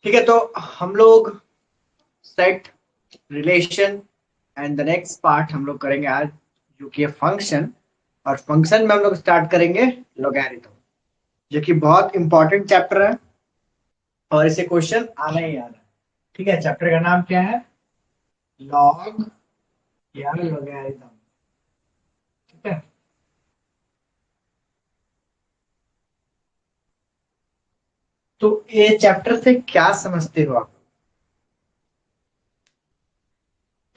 ठीक है, तो हम लोग set, relation and the next part हम लोग करेंगे आज, जो कि है फंक्शन। और फंक्शन में हम लोग स्टार्ट करेंगे लॉगरिथम, जो कि बहुत इंपॉर्टेंट चैप्टर है और इसे क्वेश्चन आना ही आना है। ठीक है, चैप्टर का नाम क्या है? लॉग या लॉगरिथम। ठीक है, तो ये चैप्टर से क्या समझते हो आप?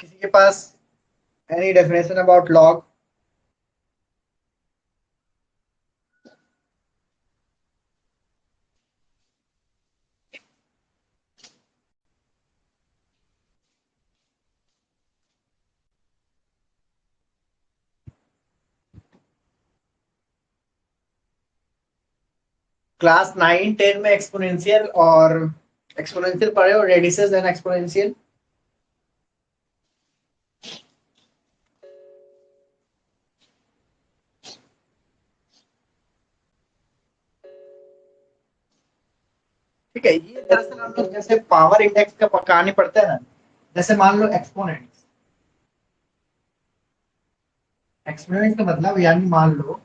किसी के पास any definition about log? Class 9 10 में एक्सपोनेंशियल और एक्सपोनेंशियल पढ़े और रेडिसेस एंड एक्सपोनेंशियल। ठीक है, ये दरअसल हम लोग जैसे पावर इंडेक्स का कहानी पढ़ते हैं ना, जैसे मान लो एक्सपोनेंट्स। एक्सपोनेंट का मतलब यानी मान लो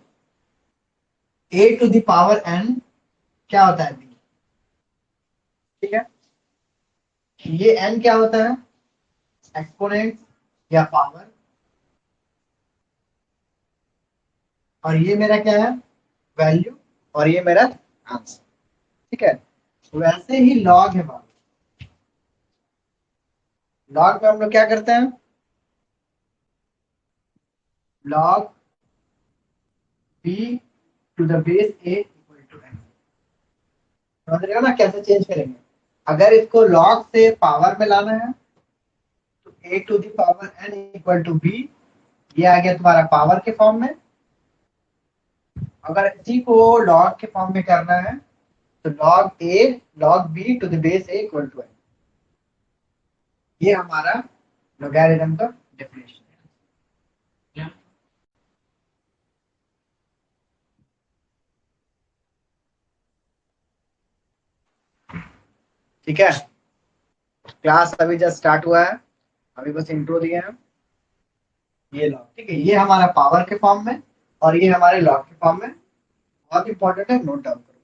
a to the power n क्या होता है b। ठीक है, ये n क्या होता है? एक्सपोनेंट या पावर, और ये मेरा क्या है? वैल्यू, और ये मेरा आंसर। ठीक है, वैसे ही लॉग है बात। लॉग में हम लोग क्या करते हैं? Log b to the base a equal to n। समझ रहे हो ना कैसे चेंज करेंगे? अगर इसको लॉग से पावर में लाना है तो a to the power n equal to b, ये आ गया तुम्हारा पावर के फॉर्म में। अगर इसी को लॉग के फॉर्म में करना है तो log a log b to the base a equal to n। ये हमारा लॉगरिथम का डेफिनेशन है। ठीक है, क्लास अभी जस्ट स्टार्ट हुआ है, अभी बस इंट्रो दिए हैं। ये लॉग, ठीक है, ये हमारा पावर के फॉर्म में और ये हमारे लॉग के फॉर्म में। बहुत इंपॉर्टेंट है, नोट डाउन करो।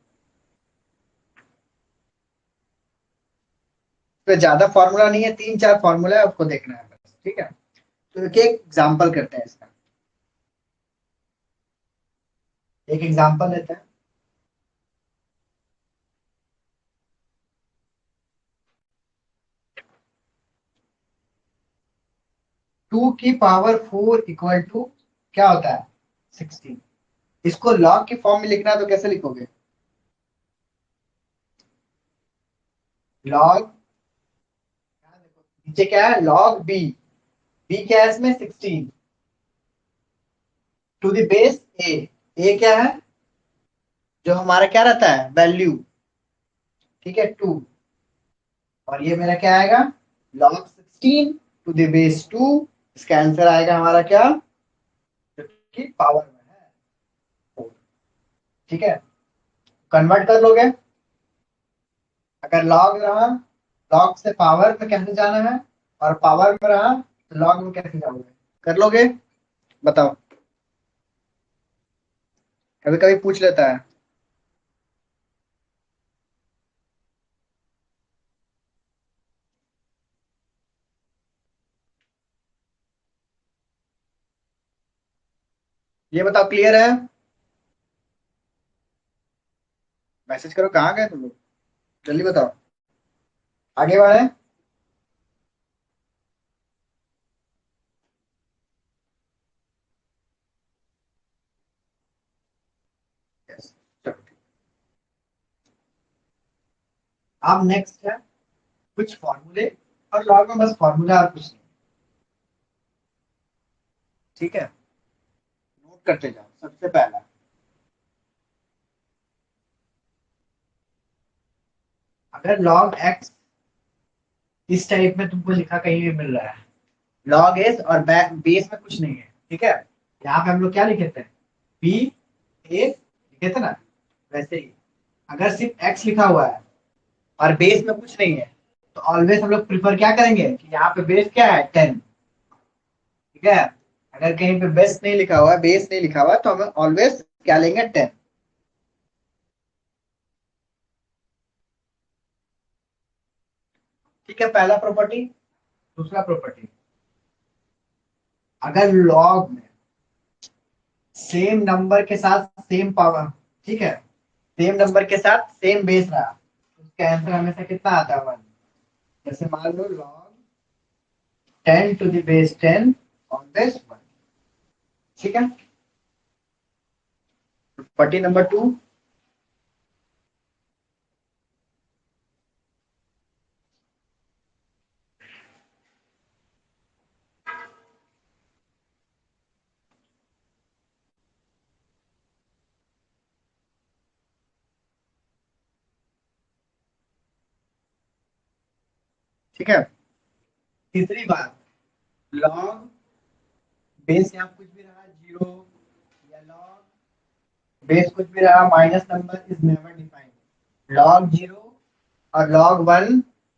तो ज्यादा फॉर्मूला नहीं है, 3 4 फॉर्मूला है, उसको देखना है बस। ठीक है, तो एक एग्जाम्पल करते हैं इसका। एक एग्जाम्पल लेते हैं। 2 की पावर 4 इक्वल टू क्या होता है? 16। इसको लॉग के फॉर्म में लिखना है तो कैसे लिखोगे? लॉग, नीचे क्या है? Log B. बी क्या है इसमें? 16 टू द बेस ए। ए क्या है? जो हमारा क्या रहता है? वैल्यू। ठीक है, 2। और ये मेरा क्या आएगा? Log 16 to the base 2। इसका आंसर आएगा हमारा क्या? कि पावर में है 4। ठीक है, कन्वर्ट कर लोगे। अगर लॉग रहा, लॉग से पावर में कैसे जाना है, और पावर में रहा तो लॉग में कैसे जाओगे? कर लोगे? बताओ। कभी कभी पूछ लेता है। ये बताओ, क्लियर है? मैसेज करो, कहाँ गए तुम लोग? जल्दी बताओ, आगे बढ़े। Yes, चलो ठीक। अब नेक्स्ट है कुछ फॉर्मूले, और लॉग में बस फॉर्मूला और कुछ नहीं। ठीक है, नोट करते जाओ। सबसे पहला, अगर लॉग एक्स इस टाइप में तुमको लिखा कहीं भी मिल रहा है, लॉग एस और बेस में कुछ नहीं है। ठीक है, यहाँ पे हम लोग क्या लिखे थे? बी ए लिखे थे ना, वैसे ही अगर सिर्फ एक्स लिखा हुआ है और बेस में कुछ नहीं है, तो ऑलवेज हम लोग प्रिफर क्या करेंगे कि यहाँ पे बेस क्या है 10। ठीक है, अगर कहीं पे बेस नहीं लिखा हुआ है, बेस नहीं लिखा हुआ है, तो हम ऑलवेज क्या लेंगे 10। ठीक है, पहला प्रॉपर्टी। दूसरा प्रॉपर्टी, अगर लॉग में सेम नंबर के साथ सेम पावर, ठीक है, सेम नंबर के साथ सेम बेस रहा, तो उसका आंसर हमेशा कितना आता है 1। जैसे मान लो log 10 to the base 10 on base 1। ठीक है, प्रॉपर्टी नंबर 2। ठीक है, तीसरी बात, लॉग बेस यहाँ कुछ भी रहा 0, या लॉग बेस कुछ भी रहा minus number is never defined. Log 0 और लॉग 1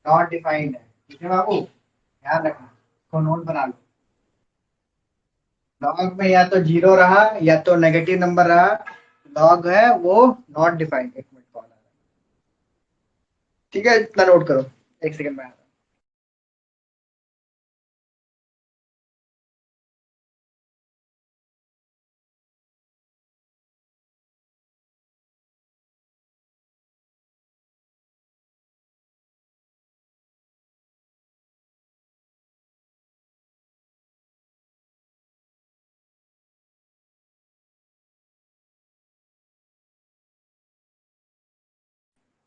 नॉट डिफाइंड है। ठीक है बाबू, ध्यान रखना, इसको नोट बना लो। लॉग में या तो 0 रहा या तो नेगेटिव नंबर रहा, लॉग है वो नॉट डिफाइंड। एक मिनट कॉल आ रहा है। ठीक है, इतना नोट करो, एक सेकंड में आ रहा हूं।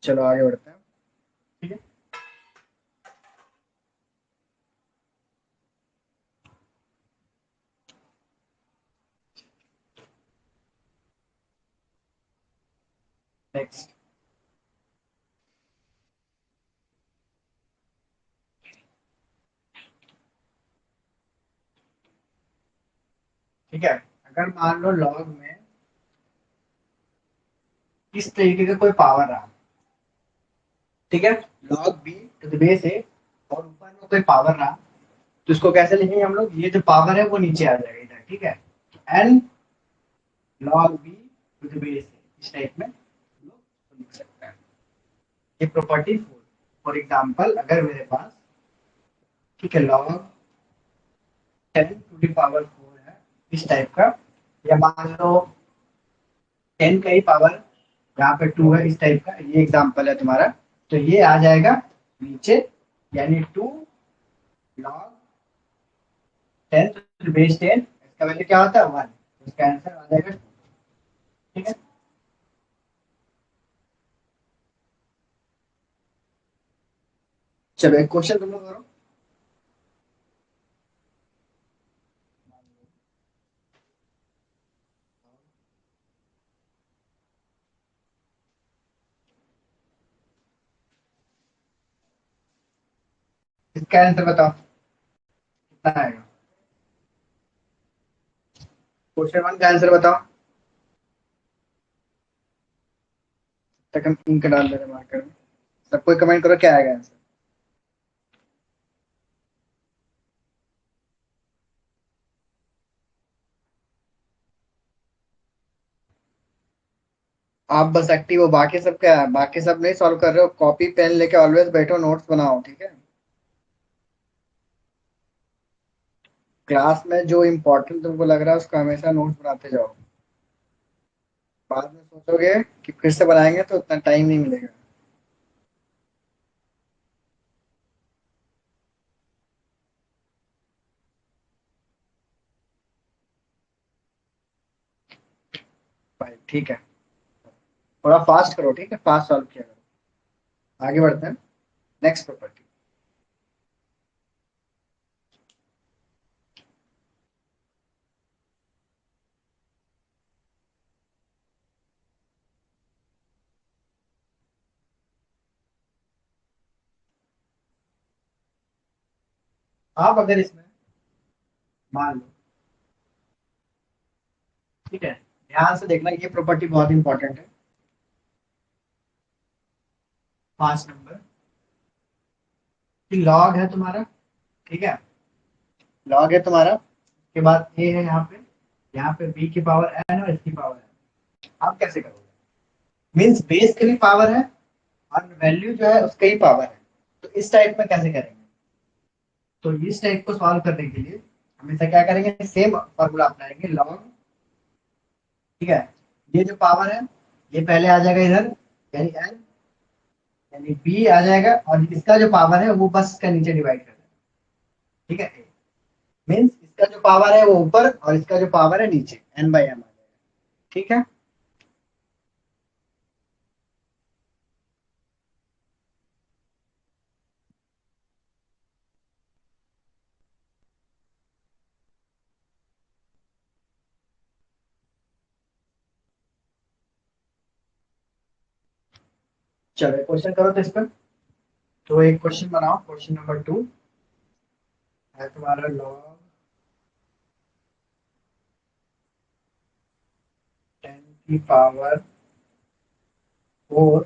चलो आगे बढ़ते हैं। ठीक है, नेक्स्ट। ठीक है, अगर मान लो लॉग में इस तरीके का कोई पावर रहा, ठीक है, log b to the base a, और ऊपर में कोई पावर रहा, तो इसको कैसे लिखेंगे हम लोग, ये जो पावर है वो नीचे आ जाएगा इधर। ठीक है, n log b to the base a, इस टाइप में हम लोग लिख सकते हैं। ये प्रॉपर्टी 4। फॉर एग्जाम्पल, अगर मेरे पास, ठीक है, लॉग 10 टू द पावर 4 है इस टाइप का, या मान लो 10 का ही पावर यहाँ पे 2 है इस टाइप का, ये एग्जाम्पल है तुम्हारा, तो ये आ जाएगा नीचे, यानी 2 लॉग 10 टू द बेस 10, इसका वैल्यू क्या होता है 1, इसका आंसर आ जाएगा 2। ठीक है, चलो एक क्वेश्चन तुम लोग करो। इसका आंसर बताओ कितना आएगा। क्वेश्चन 1 का आंसर बताओ। तक हम इंक डाल दे रहे मार्कर में, सब कोई कमेंट करो क्या आएगा आंसर। आप बस एक्टिव हो, बाकी सब क्या है, बाकी सब नहीं सॉल्व कर रहे हो, कॉपी पेन लेके ऑलवेज बैठो, नोट्स बनाओ। ठीक है, क्लास में जो इम्पोर्टेंट तुमको लग रहा है उसका हमेशा नोट्स बनाते जाओ। बाद में सोचोगे कि फिर से बनाएंगे तो उतना टाइम नहीं मिलेगा। भाई ठीक है, थोड़ा फास्ट करो, ठीक है, फास्ट सॉल्व किया करो। आगे बढ़ते हैं, नेक्स्ट प्रॉपर्टी। आप अगर इसमें मान लो, ठीक है, ध्यान से देखना, ये प्रॉपर्टी बहुत इंपॉर्टेंट है। 5 नंबर लॉग है तुम्हारा, ठीक है, लॉग है तुम्हारा, के बाद ए है यहाँ पे बी की पावर एन और इसकी पावर है। आप कैसे करोगे? मीन्स बेस की भी पावर है और वैल्यू जो है उसका ही पावर है, तो इस टाइप में कैसे करेंगे? तो इस टाइप को सॉल्व करने के लिए हमेशा क्या करेंगे, सेम फॉर्मूला अपनाएंगे, लॉग, ठीक है, ये जो पावर है ये पहले आ जाएगा इधर, यानी एन, यानी बी आ जाएगा, और इसका जो पावर है वो बस इसका नीचे डिवाइड कर देगा, ठीक है। मीन्स इसका जो पावर है वो ऊपर और इसका जो पावर है नीचे, एन बाई एम आ जाएगा, ठीक है। चलो क्वेश्चन करो तो इस पर, तो एक क्वेश्चन बनाओ, क्वेश्चन नंबर 2 है तुम्हारा, लॉग 10 की पावर 4,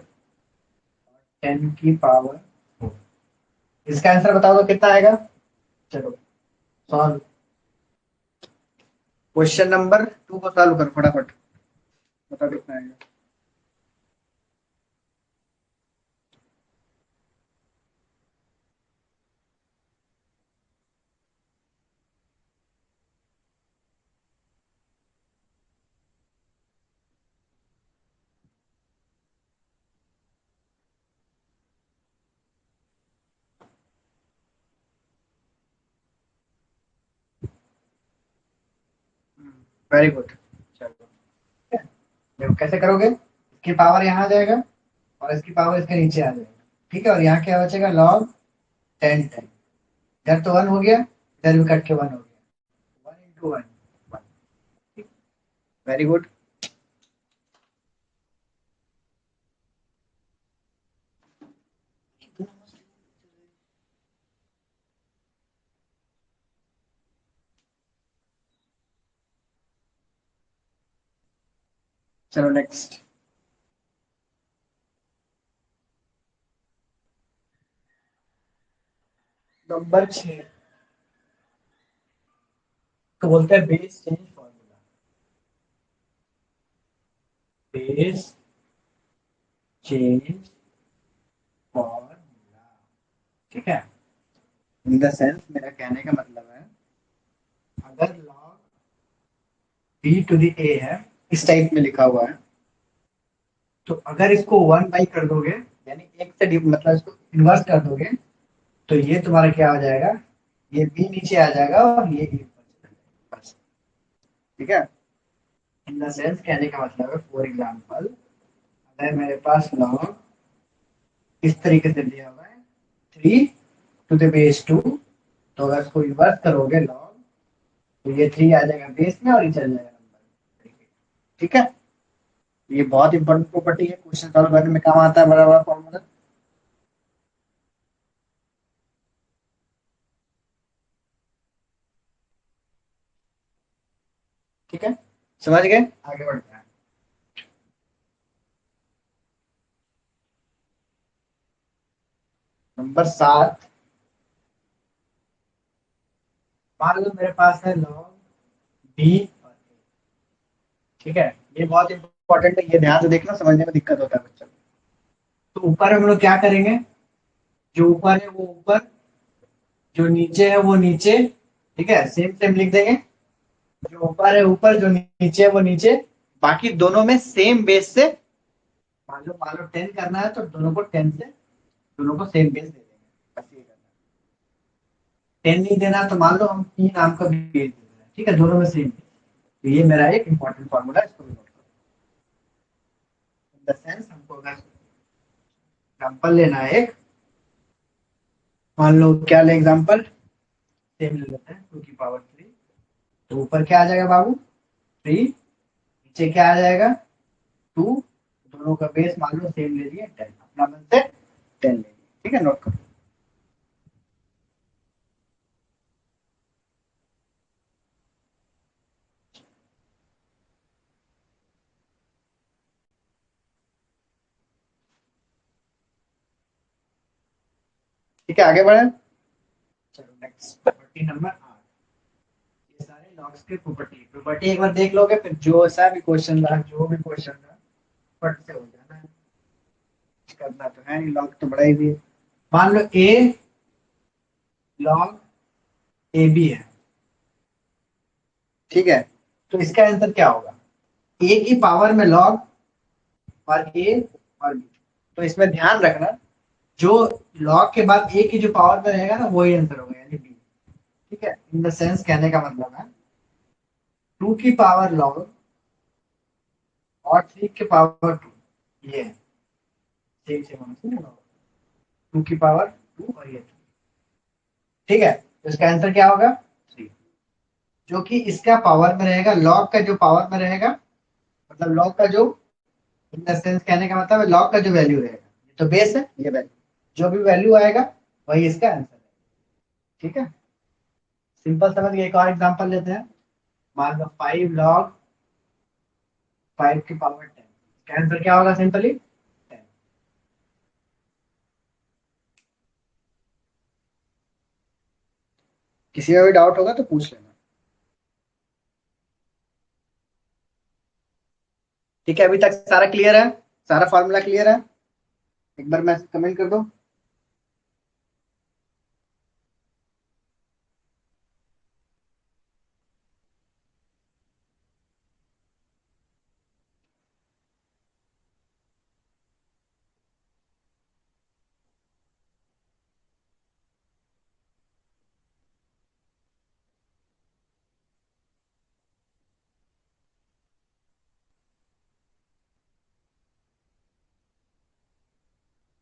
10 की पावर 4, इसका आंसर बताओ तो कितना आएगा? चलो सॉल्व, क्वेश्चन नंबर 2 को सॉल्व करो फटाफट, बताओ कितना आएगा। Very good. चलो ठीक है? देखो कैसे करोगे, इसकी पावर यहाँ आ जाएगा और इसकी पावर इसके नीचे आ जाएगा, ठीक है, और यहाँ क्या बचेगा, लॉग 10 10, इधर तो 1 हो गया, इधर भी कट के 1 हो गया, 1 इंटू 1, वेरी गुड। चलो नेक्स्ट, नंबर 6 तो बोलते हैं base change formula, base change formula, ठीक है। इन द सेंस मेरा कहने का मतलब है, अगर log b to the a है, इस टाइप में लिखा हुआ है, तो अगर इसको 1 बाई कर दोगे, यानी एक से मतलब इसको इन्वर्स कर दोगे, तो ये तुम्हारा क्या आ जाएगा, ये बी नीचे आ जाएगा और ये ए ऊपर चला जाएगा, बस, ठीक है। इन द सेंस कहने का मतलब है, फॉर एग्जाम्पल अगर मेरे पास लॉग इस तरीके से दिया हुआ है 3 टू द बेस 2, तो अगर इसको इन्वर्स करोगे लॉग, तो ये 3 आ जाएगा बेस में और ये चल जाएगा नंबर, ठीक है। ये बहुत इंपॉर्टेंट प्रॉपर्टी है, क्वेश्चन सॉल्व करने में काम आता है, बड़ा बड़ा फॉर्मूला, ठीक है, समझ गए, आगे बढ़ते हैं। नंबर 7, मान लो मेरे पास है लॉग बी, ठीक है, ये बहुत इंपॉर्टेंट है, ये ध्यान से देखना, समझने में दिक्कत होता है बच्चों को। तो ऊपर हम लोग क्या करेंगे, जो ऊपर है वो ऊपर, जो नीचे है वो नीचे, ठीक है, सेम सेम लिख देंगे, जो ऊपर है ऊपर, जो नीचे है वो नीचे, बाकी दोनों में सेम बेस से, मान लो 10 करना है तो दोनों को 10 से, दोनों को सेम बेस दे देंगे, बस ये करना है। 10 नहीं देना तो मान लो हम 3 नाम का बेस दे दें, ठीक है, दोनों में सेम, तो ये मेरा एक इंपॉर्टेंट फॉर्मूला है, इसको भी नोट करो। इन द सेंस हमको अगर एग्जाम्पल लेना है एक, मान लो क्या ले एग्जाम्पल, सेम ले लेते हैं 2 की पावर 3, तो ऊपर क्या आ जाएगा बाबू, 3, नीचे क्या आ जाएगा, 2, दोनों का बेस मान लो सेम ले लिए 10, अपना मन से 10 ले लिए, ठीक है, नोट करो। ठीक है, आगे बढ़े। चलो नेक्स्ट प्रॉपर्टी नंबर 8। ये सारे लॉग्स के प्रॉपर्टी एक बार देख लोगे, फिर जो सा भी क्वेश्चन रहा, जो भी क्वेश्चन रहा, फट से हो जाना है। करना तो है नहीं, लॉग तो बड़ा ही भी है। मान लो ए लॉग ए बी है, ठीक है, तो इसका आंसर क्या होगा? ए की पावर में लॉग और ए और बी। तो इसमें ध्यान रखना, जो लॉग के बाद ए की जो पावर में रहेगा ना, वही आंसर होगा, यानी बी। ठीक है, इन द सेंस कहने का मतलब है 2 की पावर लॉग और 3 की पावर 2, ये है सेम सेम होना, 2 की पावर 2 और ये 2। ठीक है, तो इसका आंसर क्या होगा? 3। जो कि इसका पावर में रहेगा, लॉग का जो पावर में रहेगा, मतलब लॉग का जो, इन द सेंस कहने का मतलब है लॉग का जो वैल्यू रहेगा, ये तो बेस है, ये वैल्यू, जो भी वैल्यू आएगा वही इसका आंसर है। ठीक है, सिंपल समझ गए। एक और एग्जांपल लेते हैं। मान लो 5 लॉग 5 की पावर 10, इसका आंसर क्या होगा? सिंपली 10। किसी में भी डाउट होगा तो पूछ लेना। ठीक है, अभी तक सारा क्लियर है, सारा फॉर्मूला क्लियर है? एक बार मैं कमेंट कर दो।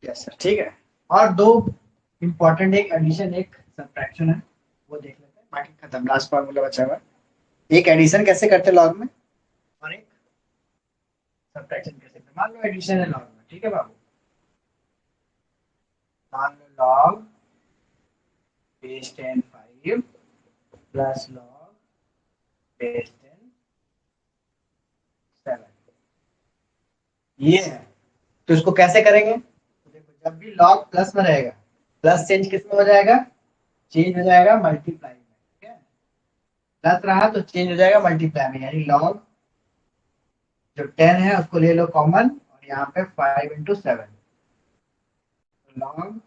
यस सर, ठीक है। और दो इंपॉर्टेंट, एक एडिशन एक सब्ट्रैक्शन है, वो देख लेते हैं, बाकी खत्म, लास्ट फॉर्मूला बचा हुआ है। एक एडिशन कैसे करते हैं लॉग में, और एक सब्ट्रैक्शन कैसे करते हैं। मान लो एडिशन है लॉग में, ठीक है बाबू। मान लो log base 10 5 plus log base 10 7, ये है। तो इसको कैसे करेंगे? तो देखो, जब भी लॉग प्लस में रहेगा, प्लस चेंज किस में हो जाएगा? चेंज हो जाएगा मल्टीप्लाई में। ठीक है, प्लस रहा तो चेंज हो जाएगा मल्टीप्लाई में, यानी लॉग जो 10 है उसको ले लो कॉमन, और यहाँ पे 5 × 7, लॉग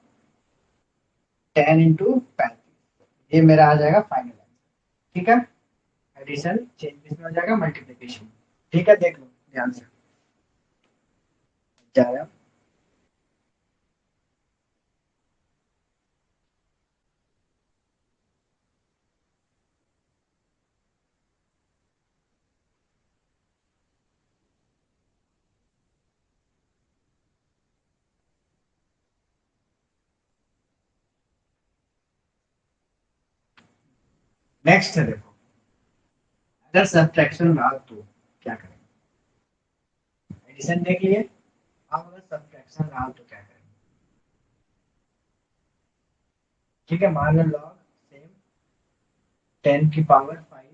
10 × 35, ये मेरा आ जाएगा फाइनल आंसर। ठीक है, एडिशन चेंज किस में हो जाएगा? मल्टीप्लीकेशन। ठीक है, देख लो ध्यान से जाएगा। नेक्स्ट है, देखो, अगर सब्ट्रैक्शन रहा तो क्या करेंगे? एडिशन देख लिए, अब अगर सब्ट्रैक्शन रहा तो क्या करेंगे? ठीक है, मान लो लॉग सेम 10 की पावर 5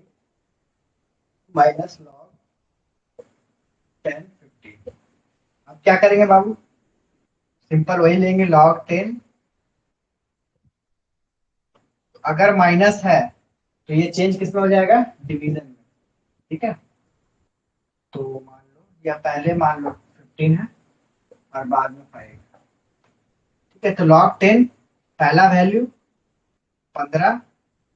माइनस लॉग 10 15। अब क्या करेंगे बाबू? सिंपल वही लेंगे, लॉग 10, अगर माइनस है तो ये चेंज किस में हो जाएगा? डिवीजन में। ठीक है, तो मान लो, या पहले मान लो 15 है और बाद में 5। ठीक है, तो log 10 पहला वैल्यू 15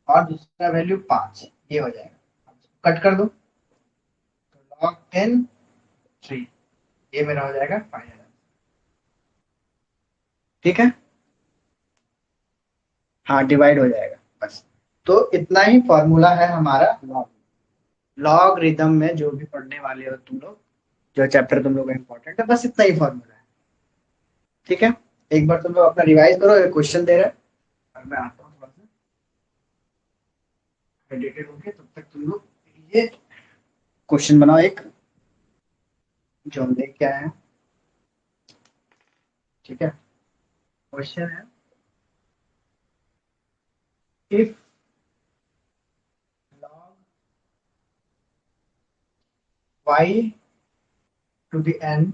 और दूसरा वैल्यू 5, ये हो जाएगा। कट कर दो, तो log 10 3, ये मेरा हो जाएगा फाइनल। ठीक है, हाँ डिवाइड हो जाएगा बस। तो इतना ही फॉर्मूला है हमारा लॉग। लॉग रिदम में जो भी पढ़ने वाले हो तुम लोग, जो चैप्टर तुम लोग का इंपॉर्टेंट है, बस इतना ही फॉर्मूला है। ठीक है, एक बार तुम लोग अपना रिवाइज करो, एक क्वेश्चन दे रहे हैं और मैं आता हूँ थोड़ा सा एडिटेड होके, तब तक तुम लोग ये क्वेश्चन बनाओ एक, जो हम देख के आए हैं। ठीक है, क्वेश्चन है, if log y to the n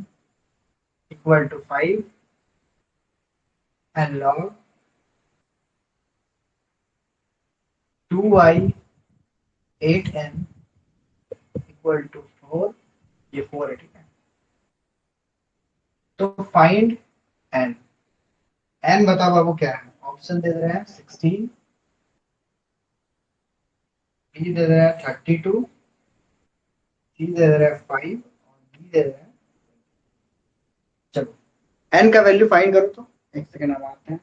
equal to 5 and log 2y 8n equal to 4, ये 4 है, ठीक है। तो फाइंड n। n बताओ बाबू क्या है? ऑप्शन दे रहे हैं 16, बी दे रहे हैं 32, सी दे रहे हैं 5 और डी दे रहे हैं। चलो n का वैल्यू फाइंड करो। तो एक सेकंड हम आते हैं,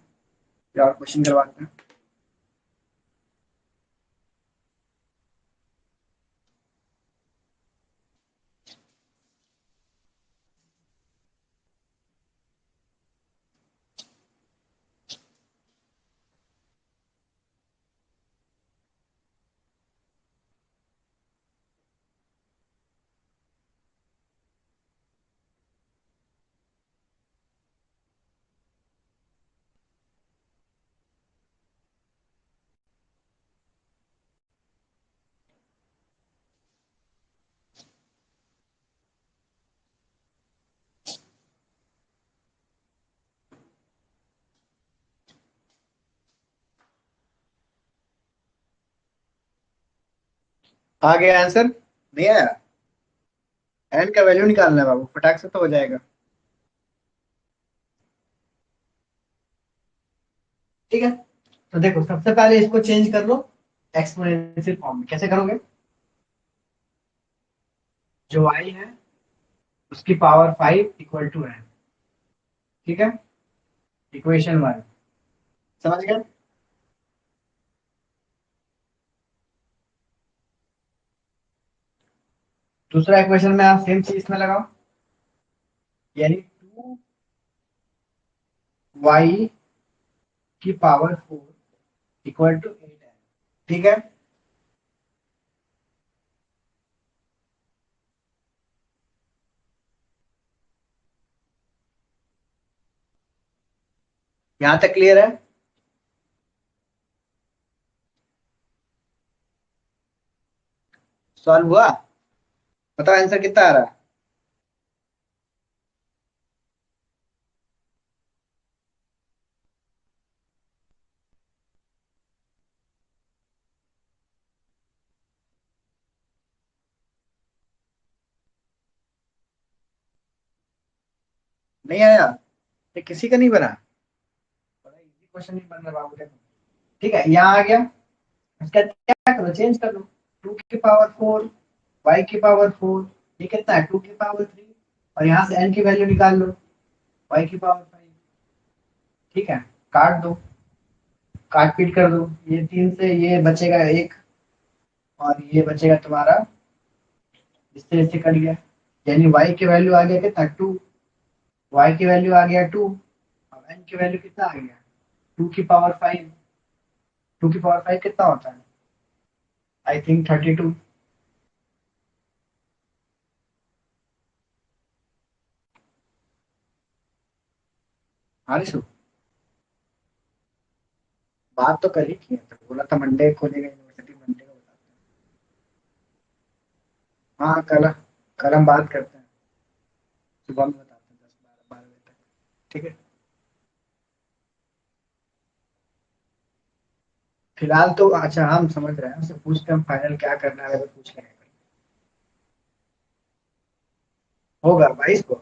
फिर और क्वेश्चन करवाते हैं। आ गया आंसर? नहीं आया? n का वैल्यू निकालना है बाबू, फटाक से तो हो जाएगा। ठीक है, तो देखो सबसे पहले इसको चेंज कर लो एक्सपोनेंशियल फॉर्म में। कैसे करोगे? जो y है उसकी पावर 5 इक्वल टू n, ठीक है, इक्वेशन 1। समझ गए? दूसरा इक्वेशन में आप सेम चीज में लगाओ, यानी 2y की पावर 4 इक्वल टू 8n, ठीक है। यहां तक क्लियर है? सॉल्व हुआ? बताओ आंसर कितना आ रहा है? नहीं आया? ये किसी का नहीं बना? बड़ा इजी क्वेश्चन नहीं बन रहा बाबू, देखो। ठीक है, यहाँ आ गया। इसका क्या करो, चेंज कर लो। 2 की पावर 4, y की पावर 4, ये कितना है? 2 की पावर 3, और यहाँ से n की वैल्यू निकाल लो, y की पावर 5। ठीक है, काट दो, काट पीट कर दो। ये 3 से ये बचेगा 1, और ये बचेगा तुम्हारा, इससे इससे कट गया, यानी y की वैल्यू आ गया कितना? 2। y की वैल्यू आ गया 2, और n की वैल्यू कितना आ गया? 2 की पावर 5। 2 की पावर 5 कितना होता है? I think 32। हाँ रिशु, बात तो कर ही की है, तो बोला था मंडे खोलेगा यूनिवर्सिटी, मंडे को बताते हैं। हाँ कल, कल हम बात करते हैं, सुबह में बताते हैं 10 12 12 बजे तक। ठीक है, फिलहाल तो अच्छा हम समझ रहे हैं, उससे पूछते हैं फाइनल क्या करना है, अगर पूछ लेंगे। होगा 22 को,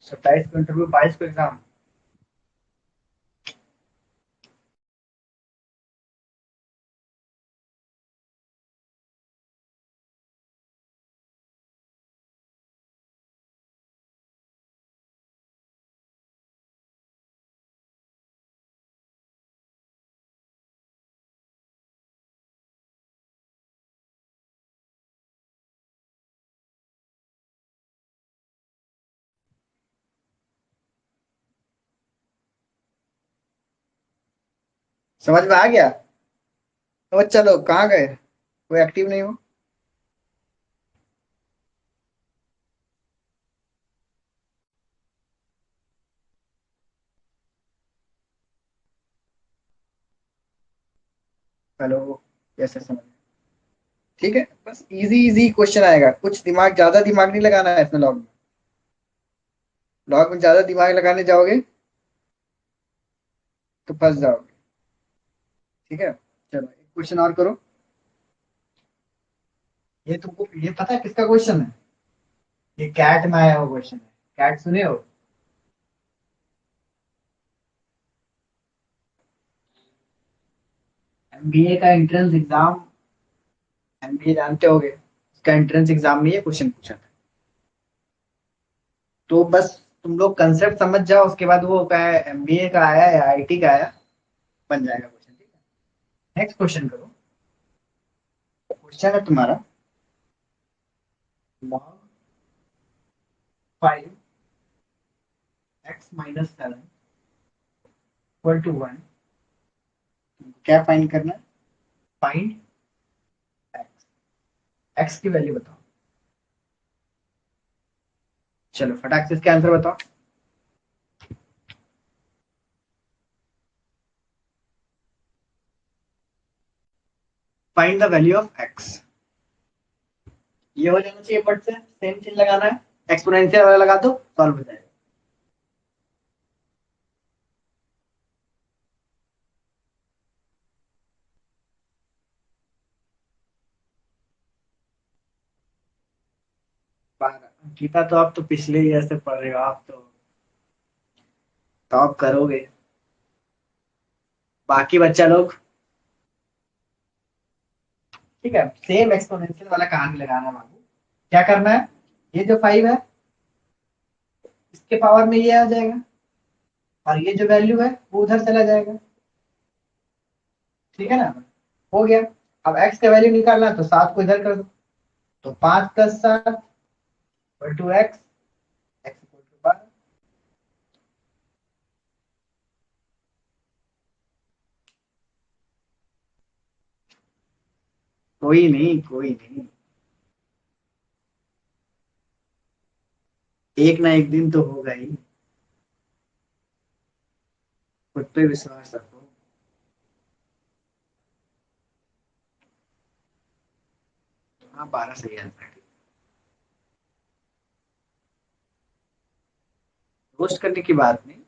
27 को इंटरव्यू, 22 को एग्जाम। समझ में आ गया? तो चलो, कहाँ गए? कोई एक्टिव नहीं हो? हेलो? कैसे समझ? ठीक है, बस इजी इजी क्वेश्चन आएगा, कुछ दिमाग, ज्यादा दिमाग नहीं लगाना है इसमें। लॉग में, लॉग में ज्यादा दिमाग लगाने जाओगे तो फंस जाओगे। ठीक है, चलो एक क्वेश्चन और करो। ये तुमको ये पता है किसका क्वेश्चन है? ये कैट में आया हुआ क्वेश्चन है। कैट सुने हो? एमबीए का एंट्रेंस एग्जाम, एमबीए जानते होगे, उसका एंट्रेंस एग्जाम में ये क्वेश्चन पूछा था। तो बस तुम लोग कंसेप्ट समझ जाओ, उसके बाद वो क्या है, एमबीए का आया या आईटी का आया, बन जाएगा क्वेश्चन। ठीक है, नेक्स्ट क्वेश्चन करो। क्वेश्चन है तुम्हारा, log 5x-7 इक्वल टू 1, क्या फाइंड करना है? फाइंड एक्स, एक्स की वैल्यू बताओ। चलो फटाक से इसका आंसर बताओ। Find the value of x, ये हो जाना चाहिए, बट से सेम चीज लगाना है, एक्सपोनेंशियल वाला लगा दो, सॉल्व हो जाएगा। गीता तो आप तो पिछले ईयर से पढ़ रहे हो, आप तो आप करोगे। बाकी बच्चा लोग, ठीक है, सेम एक्सपोनेंशियल वाला कहानी लगाना है बाबू। क्या करना है, ये जो 5 है इसके पावर में ये आ जाएगा, और ये जो वैल्यू है वो उधर चला जाएगा। ठीक है ना, हो गया। अब एक्स का वैल्यू निकालना है तो 7 को इधर कर दो, तो 5 + 7 equal to x, x equal to 12। कोई नहीं, कोई नहीं, एक ना एक दिन तो होगा ही, खुद पे विश्वास रखो। हाँ 12 सही आंसर है। रोस्ट करने की बात नहीं।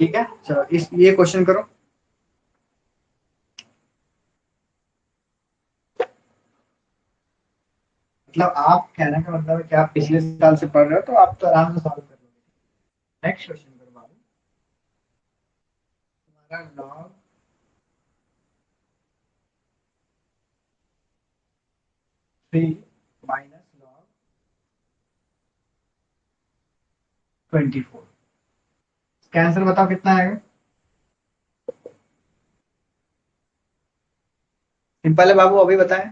ठीक है, चलो इस ये क्वेश्चन करो। मतलब आप कहने का मतलब है कि आप पिछले साल से पढ़ रहे हो, तो आप तो आराम से सॉल्व कर लोगे। नेक्स्ट क्वेश्चन करो बाबू। तुम्हारा लॉग 3 - log 24, इसका आंसर बताओ कितना आएगा। सिंपल है बाबू, अभी बताएं,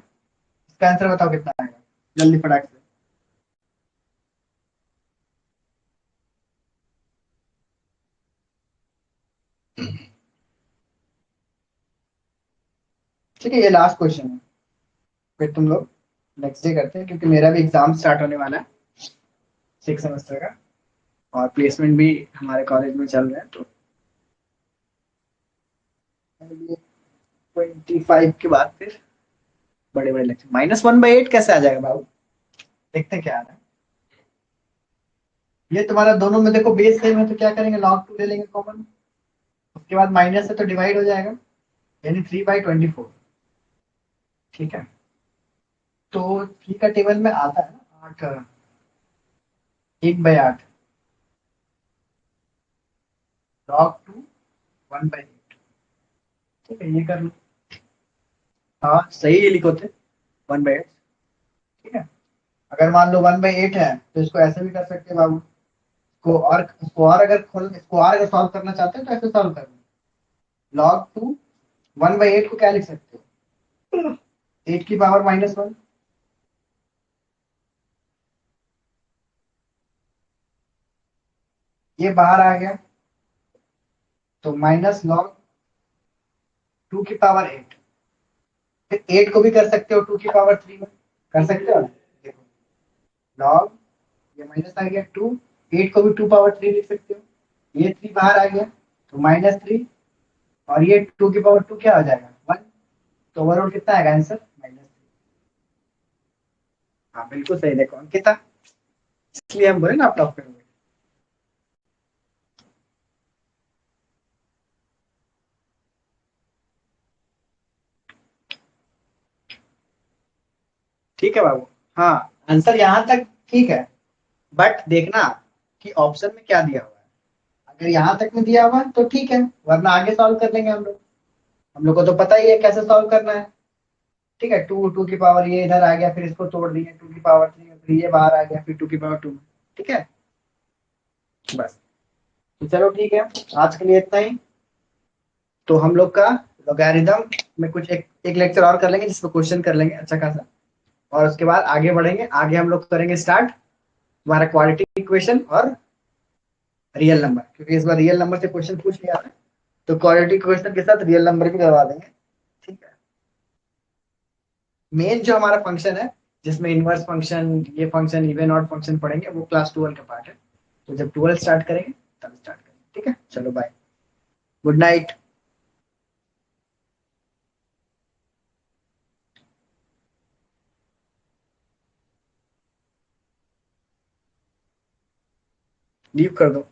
इसका आंसर बताओ कितना आएगा, जल्दी फटाक से। ठीक है, ये लास्ट क्वेश्चन है, फिर तुम लोग नेक्स्ट डे करते हैं, क्योंकि मेरा भी एग्जाम स्टार्ट होने वाला है 6 सेमेस्टर का, और प्लेसमेंट भी हमारे कॉलेज में चल रहा है, तो 25 के बाद फिर बड़े बड़े लेक्चर। -1/8 कैसे आ जाएगा बाबू, देखते हैं क्या आ रहा है। ये तुम्हारा दोनों में देखो बेस सेम है, तो क्या करेंगे, log 2 ले लेंगे कॉमन, उसके बाद माइनस से तो डिवाइड हो जाएगा, यानी 3/24। ठीक है, तो 3 का टेबल में आता है ना 8, 1/8, log 2 1/8। ठीक है, ये कर लो। हाँ सही है, लिखो थे 1/8। ठीक है, अगर मान लो 1/8 है तो इसको ऐसे भी कर सकते हैं बाबू, इसको और अगर सॉल्व करना चाहते हैं तो ऐसे सॉल्व कर लो। log 2 1/8 को क्या लिख सकते हो, 8 की पावर -1, ये बाहर आ गया, तो -log 2 की पावर 8। फिर 8 को भी कर सकते हो 2 की पावर 3 में, कर सकते हो ना, देखो लॉग, ये माइनस आ गया 2, 8 को भी 2 पावर 3 लिख सकते हो, ये 3 बाहर आ गया, तो -3, और ये 2 की पावर 2 क्या हो जाएगा 1, तो ओवरऑल कितना आएगा आंसर -3। हाँ बिल्कुल सही, देखो अंकिता, इसलिए हम बोले ना आप टॉप करोगे। ठीक है बाबू। हाँ, आंसर यहाँ तक ठीक है, बट देखना कि ऑप्शन में क्या दिया हुआ है। अगर यहाँ तक में दिया हुआ है तो ठीक है, वरना आगे सॉल्व कर लेंगे हम लोग। हम लोग को तो पता ही है कैसे सॉल्व करना है। ठीक है, टू टू की पावर ये इधर आ गया, फिर इसको तोड़ दिए, टू की पावर थ्री, फिर ये बाहर आ गया, फिर टू की पावर टू। ठीक है, बस। तो चलो ठीक है, आज के लिए इतना ही। तो हम लोग का लॉगरिदम में कुछ एक लेक्चर और कर लेंगे जिसमें क्वेश्चन कर लेंगे अच्छा खासा, और उसके बाद आगे बढ़ेंगे। आगे हम लोग करेंगे स्टार्ट हमारा क्वालिटी इक्वेशन और रियल नंबर, क्योंकि इस बार रियल नंबर से क्वेश्चन पूछ लिया है, तो क्वालिटी इक्वेशन के साथ रियल नंबर भी करवा देंगे। ठीक है, मेन जो हमारा फंक्शन है, जिसमें इनवर्स फंक्शन, ये फंक्शन, इवन ऑड फंक्शन पढ़ेंगे, वो क्लास 12 का पार्ट है। तो जब 12 स्टार्ट करेंगे तब स्टार्ट करेंगे। ठीक है, चलो बाय, गुड नाइट। लीव कर दो।